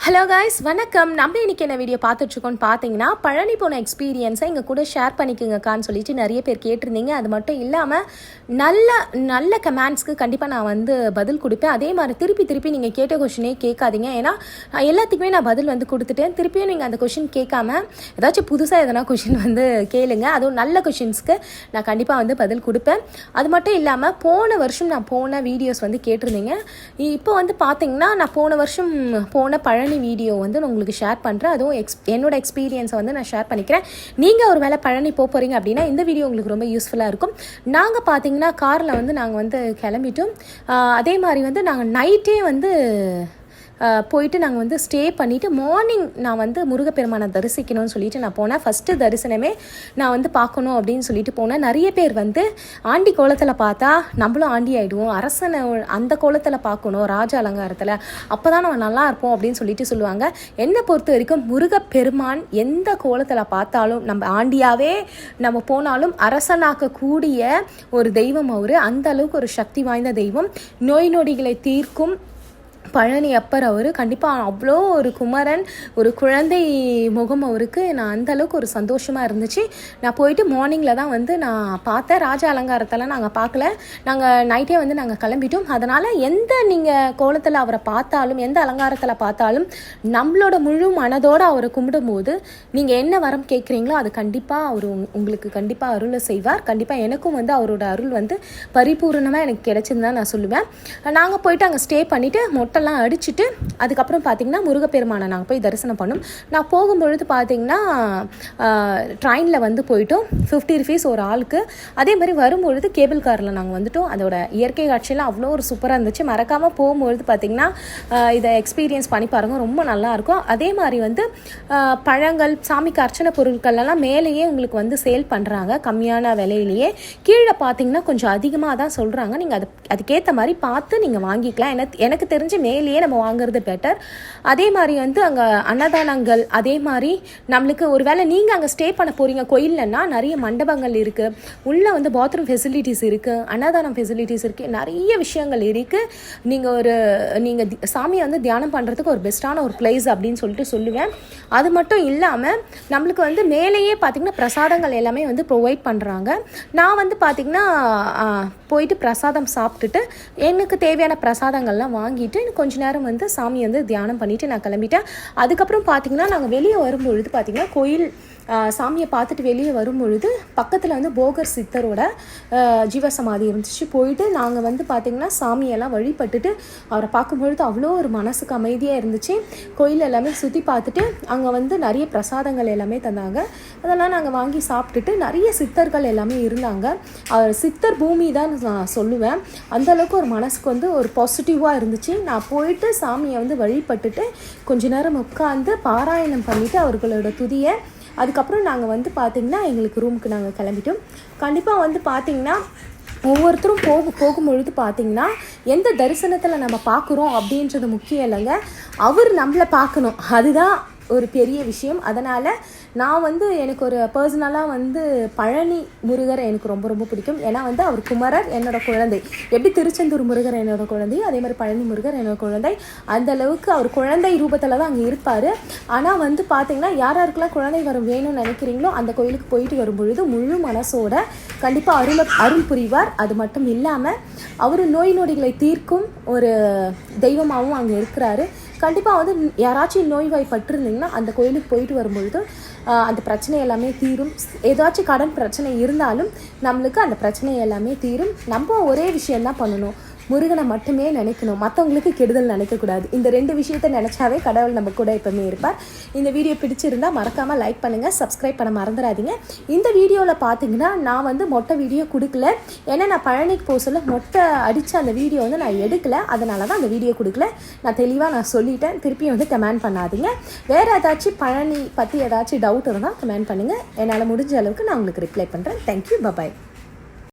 Hello guys, வணக்கம். நம்ம இன்றைக்கி என்ன வீடியோ பார்த்துட்ருக்கோன்னு பார்த்தீங்கன்னா, பழனி போன எக்ஸ்பீரியன்ஸை எங்கள் கூட ஷேர் பண்ணிக்கோங்கக்கான்னு சொல்லிட்டு நிறைய பேர் கேட்டிருந்தீங்க. அது மட்டும் இல்லாமல் நல்ல கமெண்ட்ஸ்க்கு கண்டிப்பாக நான் பதில் கொடுப்பேன். அதே மாதிரி திருப்பி நீங்கள் கேட்ட கொஷினே கேட்காதீங்க. ஏன்னா எல்லாத்துக்குமே நான் பதில் கொடுத்துட்டேன். திருப்பியும் நீங்கள் அந்த கொஷின் கேட்காம ஏதாச்சும் புதுசாக எதனா கொஷின் கேளுங்க. அதுவும் நல்ல கொஷின்ஸ்க்கு நான் கண்டிப்பாக பதில் கொடுப்பேன். அது மட்டும் இல்லாமல் போன வருஷம் நான் போன வீடியோஸ் கேட்டிருந்தீங்க. இப்போ பார்த்தீங்கன்னா நான் போன வருஷம் போன பழனி வீடியோ நான் உங்களுக்கு ஷேர் பண்ணுறேன். அதுவும் என்னோட எக்ஸ்பீரியன்ஸை நான் ஷேர் பண்ணிக்கிறேன். நீங்கள் ஒரு வேளை பழனி போகிறீங்க அப்படின்னா இந்த வீடியோ உங்களுக்கு ரொம்ப யூஸ்ஃபுல்லாக இருக்கும். நாங்கள் பார்த்தீங்கன்னா காரில் நாங்கள் கிளம்பிட்டோம். அதே மாதிரி நாங்கள் நைட்டே போயிட்டு நாங்கள் ஸ்டே பண்ணிவிட்டு மார்னிங் நான் முருகப்பெருமானை தரிசிக்கணும்னு சொல்லிட்டு நான் போனேன். ஃபஸ்ட்டு தரிசனமே நான் பார்க்கணும் அப்படின்னு சொல்லிட்டு போனேன். நிறைய பேர் ஆண்டி கோலத்தில் பார்த்தா நம்மளும் ஆண்டி ஆகிடுவோம், அரசனை அந்த கோலத்தில் பார்க்கணும், ராஜ அலங்காரத்தில், அப்போ தான் நம்ம நல்லா இருப்போம் அப்படின்னு சொல்லிட்டு சொல்லுவாங்க. என்னை பொறுத்த வரைக்கும் முருகப்பெருமான் எந்த கோலத்தில் பார்த்தாலும் நம்ம ஆண்டியாகவே நம்ம போனாலும் அரசனாக்கக்கூடிய ஒரு தெய்வம். அவர் அந்த அளவுக்கு ஒரு சக்தி வாய்ந்த தெய்வம். நோய் நொடிகளை தீர்க்கும் பழனி அப்பர். அவர் கண்டிப்பாக அவ்வளோ ஒரு குமரன், ஒரு குழந்தை முகம் அவருக்கு. நான் அந்தளவுக்கு ஒரு சந்தோஷமாக இருந்துச்சு. நான் போயிட்டு மார்னிங்கில் தான் நான் பார்த்தேன். ராஜ அலங்காரத்தெல்லாம் நாங்கள் பார்க்கல. நாங்கள் நைட்டே நாங்கள் கிளம்பிட்டோம். அதனால் எந்த நீங்கள் கோலத்தில் அவரை பார்த்தாலும், எந்த அலங்காரத்தில் பார்த்தாலும் நம்மளோட முழு மனதோடு அவரை கும்பிடும்போது நீங்கள் என்ன வரம் கேட்குறீங்களோ அது கண்டிப்பாக அவர் உங்களுக்கு கண்டிப்பாக அருளை செய்வார். கண்டிப்பாக எனக்கும் அவரோட அருள் பரிபூர்ணமாக எனக்கு கிடைச்சின்னு தான் நான் சொல்லுவேன். நாங்கள் போயிட்டு அங்கே ஸ்டே பண்ணிவிட்டு மொட்டெல்லாம் அடிச்சுட்டு அதுக்கப்புறம் பார்த்திங்கன்னா முருகப்பெருமானை நாங்கள் போய் தரிசனம் பண்ணோம். நான் போகும்பொழுது பார்த்திங்கன்னா ட்ரெயினில் போயிட்டோம். 50 rupees ஒரு ஆளுக்கு. அதே மாதிரி வரும்பொழுது கேபிள் காரில் நாங்கள் வந்துட்டோம். அதோட இயற்கை காட்சியெல்லாம் அவ்வளோ ஒரு சூப்பராக இருந்துச்சு. மறக்காமல் போகும்பொழுது பார்த்திங்கன்னா இதை எக்ஸ்பீரியன்ஸ் பண்ணி பாருங்கள், ரொம்ப நல்லாயிருக்கும். அதே மாதிரி பழங்கள், சாமிக்கு அர்ச்சனை பொருட்கள்லாம் மேலேயே உங்களுக்கு சேல் பண்ணுறாங்க கம்மியான விலையிலேயே. கீழே பார்த்திங்கன்னா கொஞ்சம் அதிகமாக தான் சொல்கிறாங்க. நீங்கள் அதுக்கேற்ற மாதிரி பார்த்து நீங்கள் வாங்கிக்கலாம். எனக்கு தெரிஞ்சு மேலேயே நம்ம வாங்குறது பெட்டர். அதே மாதிரி அங்கே அன்னதானங்கள், அதே மாதிரி நம்மளுக்கு ஒரு வேளை நீங்கள் அங்கே ஸ்டே பண்ண போகிறீங்க கோயில்லன்னா நிறைய மண்டபங்கள் இருக்குது. உள்ளே பாத்ரூம் ஃபெசிலிட்டிஸ் இருக்குது, அன்னதானம் ஃபெசிலிட்டிஸ் இருக்குது, நிறைய விஷயங்கள் இருக்குது. நீங்கள் சாமியை தியானம் பண்ணுறதுக்கு ஒரு பெஸ்ட்டான ஒரு பிளேஸ் அப்படின்னு சொல்லிட்டு சொல்லுவேன். அது மட்டும் இல்லாமல் நம்மளுக்கு மேலேயே பார்த்திங்கன்னா பிரசாதங்கள் எல்லாமே ப்ரொவைட் பண்ணுறாங்க. நான் பார்த்திங்கன்னா போயிட்டு பிரசாதம் சாப்பிட்டுட்டு எனக்கு தேவையான பிரசாதங்கள்லாம் வாங்கிட்டு கொஞ்ச நேரம் சாமி தியானம் பண்ணிவிட்டு நான் கிளம்பிட்டேன். அதுக்கப்புறம் பார்த்திங்கன்னா நாங்கள் வெளியே வரும்பொழுது பார்த்திங்கன்னா கோயில் சாமியை பார்த்துட்டு வெளியே வரும்பொழுது பக்கத்தில் போகர் சித்தரோட ஜீவசமாதி இருந்துச்சு. போயிட்டு நாங்கள் பார்த்திங்கன்னா சாமியெல்லாம் வழிபட்டுட்டு அவரை பார்க்கும்பொழுது அவ்வளோ ஒரு மனசுக்கு அமைதியாக இருந்துச்சு. கோயில் எல்லாமே சுற்றி பார்த்துட்டு அங்கே நிறைய பிரசாதங்கள் எல்லாமே தந்தாங்க. அதெல்லாம் நாங்கள் வாங்கி சாப்பிட்டுட்டு நிறைய சித்தர்கள் எல்லாமே இருந்தாங்க. சித்தர் பூமி தான் நான் சொல்லுவேன். அந்தளவுக்கு ஒரு மனசுக்கு ஒரு பாசிட்டிவாக இருந்துச்சு. நான் போயிட்டு சாமியை வழிபட்டுட்டு கொஞ்ச நேரம் உட்காந்து பாராயணம் பண்ணிவிட்டு அவர்களோட துதியை அதுக்கப்புறம் நாங்கள் பார்த்திங்கன்னா எங்களுக்கு ரூமுக்கு நாங்கள் கிளம்பிட்டோம். கண்டிப்பாக பார்த்திங்கன்னா ஒவ்வொருத்தரும் போகும்பொழுது பார்த்திங்கன்னா எந்த தரிசனத்தில் நம்ம பார்க்குறோம் அப்படின்றது முக்கியம் இல்லைங்க, அவர் நம்மளை பார்க்கணும், அதுதான் ஒரு பெரிய விஷயம். அதனால் நான் எனக்கு ஒரு பர்சனலாக பழனி முருகர் எனக்கு ரொம்ப ரொம்ப பிடிக்கும். ஏன்னா அவர் குமரர், என்னோட குழந்தை. எப்படி திருச்செந்தூர் முருகர் என்னோட குழந்தை, அதே மாதிரி பழனி முருகர் என்னோட குழந்தை. அந்த அளவுக்கு அவர் குழந்தை ரூபத்தில் தான் அங்கே இருப்பார். ஆனால் பார்த்திங்கன்னா யாருக்கெல்லாம் குழந்தை வரம் வேணும்னு நினைக்கிறீங்களோ அந்த கோயிலுக்கு போயிட்டு வரும்பொழுது முழு மனசோட கண்டிப்பாக அருள் புரிவார். அது மட்டும் இல்லாமல் அவர் நோய் நொடிகளை தீர்க்கும் ஒரு தெய்வமாகவும் அங்கே இருக்கிறாரு. கண்டிப்பாக யாராச்சும் நோய்வாய்ப்பட்டிருந்தீங்கன்னா அந்த கோயிலுக்கு போயிட்டு வரும்பொழுது அந்த பிரச்சனை எல்லாமே தீரும். ஏதாச்சும் கடன் பிரச்சனை இருந்தாலும் நம்மளுக்கு அந்த பிரச்சனை எல்லாமே தீரும். நம்ம ஒரே விஷயந்தான் பண்ணணும், முருகனை மட்டுமே நினைக்கணும், மற்றவங்களுக்கு கெடுதல் நினைக்கக்கூடாது. இந்த 2 விஷயத்தை நினச்சாவே கடவுள் நம்ம கூட எப்பவுமே இருப்பார். இந்த வீடியோ பிடிச்சிருந்தால் மறக்காமல் லைக் பண்ணுங்கள், சப்ஸ்கிரைப் பண்ண மறந்துடாதீங்க. இந்த வீடியோவில் பார்த்தீங்கன்னா நான் மொட்டை வீடியோ கொடுக்கல. ஏன்னா நான் பழனிக்கு போக சொல்ல மொட்டை அடித்த அந்த வீடியோ நான் எடுக்கலை. அதனால தான் அந்த வீடியோ கொடுக்கல. நான் தெளிவாக சொல்லிட்டேன். திருப்பியும் கமெண்ட் பண்ணாதீங்க. வேறு ஏதாச்சும் பழனி பற்றி ஏதாச்சும் டவுட் இருந்தால் கமெண்ட் பண்ணுங்கள். என்னால் முடிஞ்ச அளவுக்கு நான் உங்களுக்கு ரிப்ளை பண்ணுறேன். Thank you, bye bye.